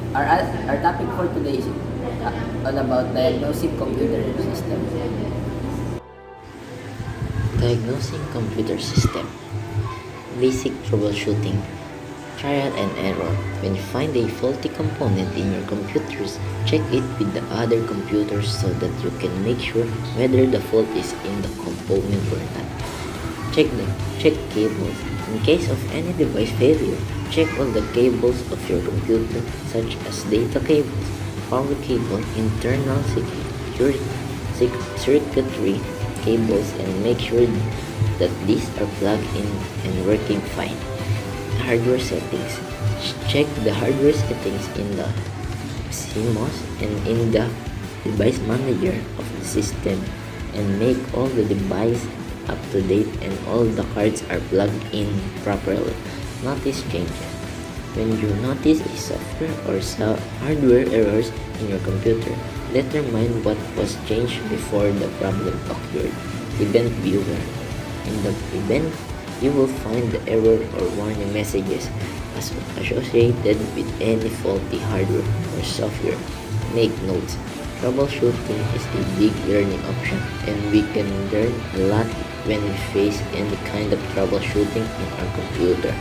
Our topic for today is all about diagnosing computer system. Diagnosing computer system. Basic troubleshooting. Trial and error. When you find a faulty component in your computers, check it with the other computers so that you can make sure whether the fault is in the component or not. Check cables. In case of any device failure, check all the cables of your computer such as data cables, power cable, internal circuitry cables, and make sure that these are plugged in and working fine. Hardware settings. Check the hardware settings in the CMOS and in the device manager of the system and make all the device up to date and all the cards are plugged in properly. Notice changes. When you notice a software or hardware errors in your computer, determine what was changed before the problem occurred. Event viewer. In the event, you will find the error or warning messages associated with any faulty hardware or software. Make notes. Troubleshooting is a big learning option, and we can learn a lot when we face any kind of troubleshooting in our computer.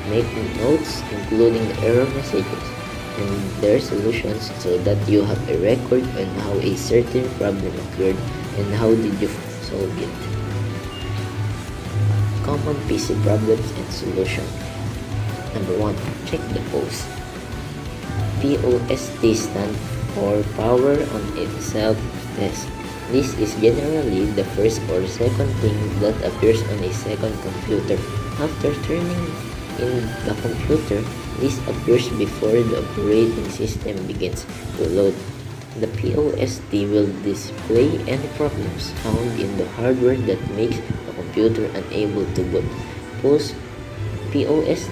Make notes including the error messages and their solutions so that you have a record on how a certain problem occurred and how did you solve it. Common PC problems and solution. Number 1. Check the POST. POST stands for Power on Itself Test. This is generally the first or second thing that appears on a second computer. After turning in the computer, this appears before the operating system begins to load. The POST will display any problems found in the hardware that makes the computer unable to boot. POST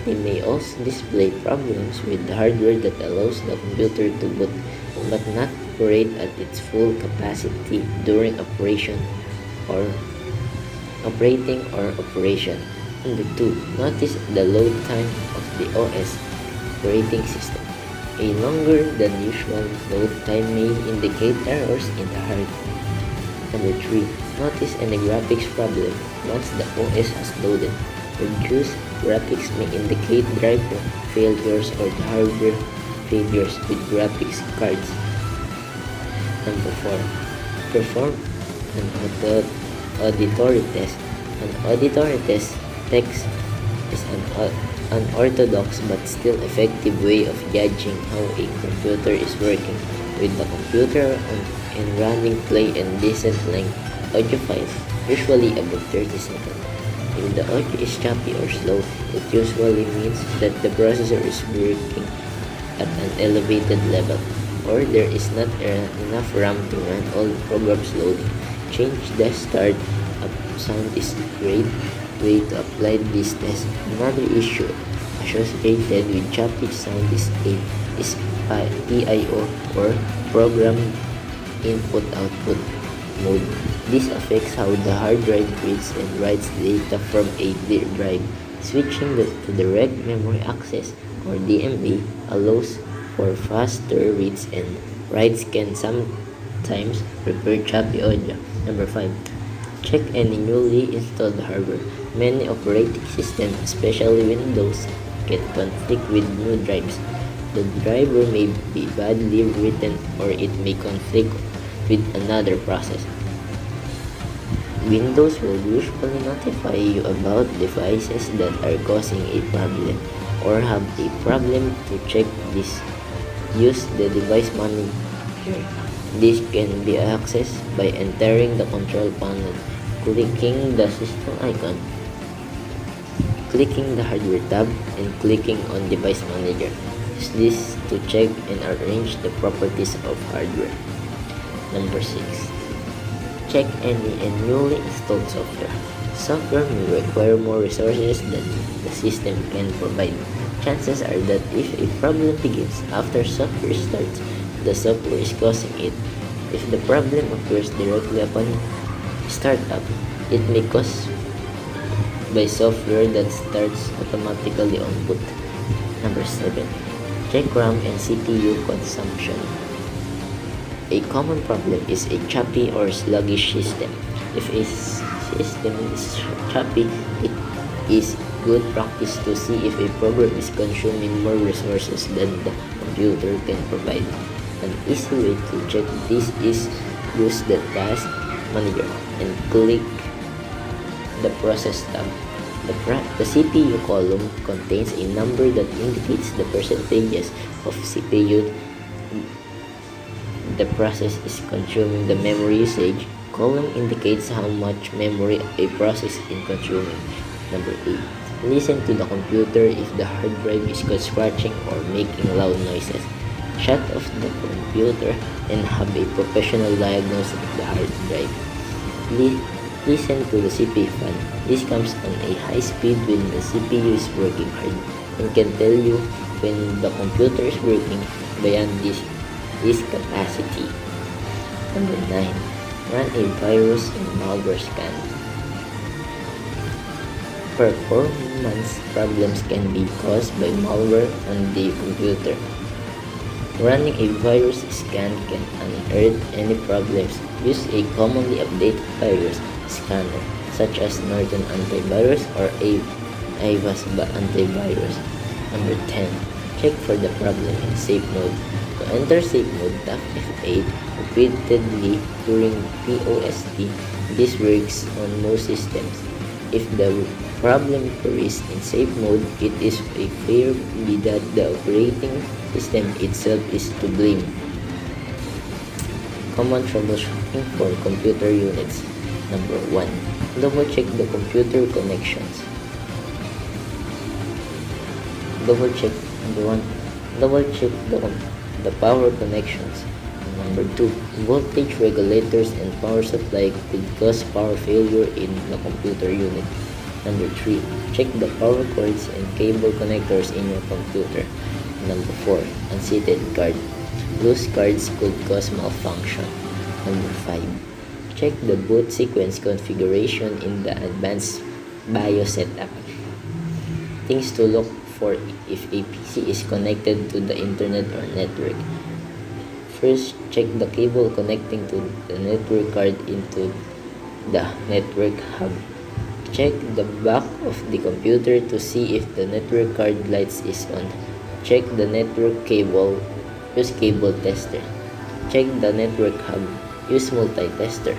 may also display problems with the hardware that allows the computer to boot but not operate at its full capacity during operating or operation. Number 2. Notice the load time of the OS operating system. A longer than usual load time may indicate errors in the hardware. Number 3. Notice any graphics problem once the OS has loaded. Reduced graphics may indicate driver failures or the hardware failures with graphics cards. Number 4. Perform an auditory test. An auditory test is an unorthodox but still effective way of judging how a computer is working. With the computer on and running play and decent length audio files, usually above 30 seconds. If the audio is choppy or slow, it usually means that the processor is working at an elevated level, or there is not enough RAM to run all programs loading. Change the start up sound is a great way to apply this test. Another issue associated with choppy sound is PIO or program input-output mode. This affects how the hard drive reads and writes data from a drive. Switching to direct memory access or DMA allows for faster reads and writes can sometimes repair choppy audio. Number 5. Check any newly installed hardware. Many operating systems, especially Windows, can conflict with new drives. The driver may be badly written or it may conflict with another process. Windows will usually notify you about devices that are causing a problem or have a problem. To check this, use the device manager. This can be accessed by entering the control panel, clicking the system icon, clicking the hardware tab, and clicking on device manager. Use this to check and arrange the properties of hardware. Number 6. Check any newly installed software. Software may require more resources than the system can provide. Chances are that if a problem begins after software starts, the software is causing it. If the problem occurs directly upon startup, it may cause by software that starts automatically on boot. Number 7. Check RAM and CPU consumption. A common problem is a choppy or sluggish system. If a system is choppy, it is good practice to see if a program is consuming more resources than the computer can provide. An easy way to check this is use the Task Manager and click the Process tab. The CPU column contains a number that indicates the percentages of CPU the process is consuming. The memory usage column indicates how much memory a process is consuming. Number 8. Listen to the computer if the hard drive is scratching or making loud noises. Shut off the computer and have a professional diagnose the hard drive. Listen to the CPU fan. This comes on a high speed when the CPU is working hard and can tell you when the computer is working beyond this capacity. Number 9. Run a virus and malware scan. Performance problems can be caused by malware on the computer. Running a virus scan can unearth any problems. Use a commonly updated virus scanner such as Norton Antivirus or Avast Antivirus. Number 10. Check for the problem in safe mode. To enter safe mode, tap F8 repeatedly during POST. This works on most systems. If the problem occurs in safe mode, it is a fair be that the operating system itself is to blame. Common troubleshooting for computer units. Number 1. Double check the computer connections. Double check the power connections. Number 2. Voltage regulators and power supply could cause power failure in the computer unit. Number 3. Check the power cords and cable connectors in your computer. Number 4. Unseated card. Loose cards could cause malfunction. Number 5. Check the boot sequence configuration in the advanced BIOS setup. Things to look for if a PC is connected to the internet or network. First, check the cable connecting to the network card into the network hub. Check the back of the computer to see if the network card lights is on. Check the network cable. Use cable tester. Check the network hub. Use multi-tester.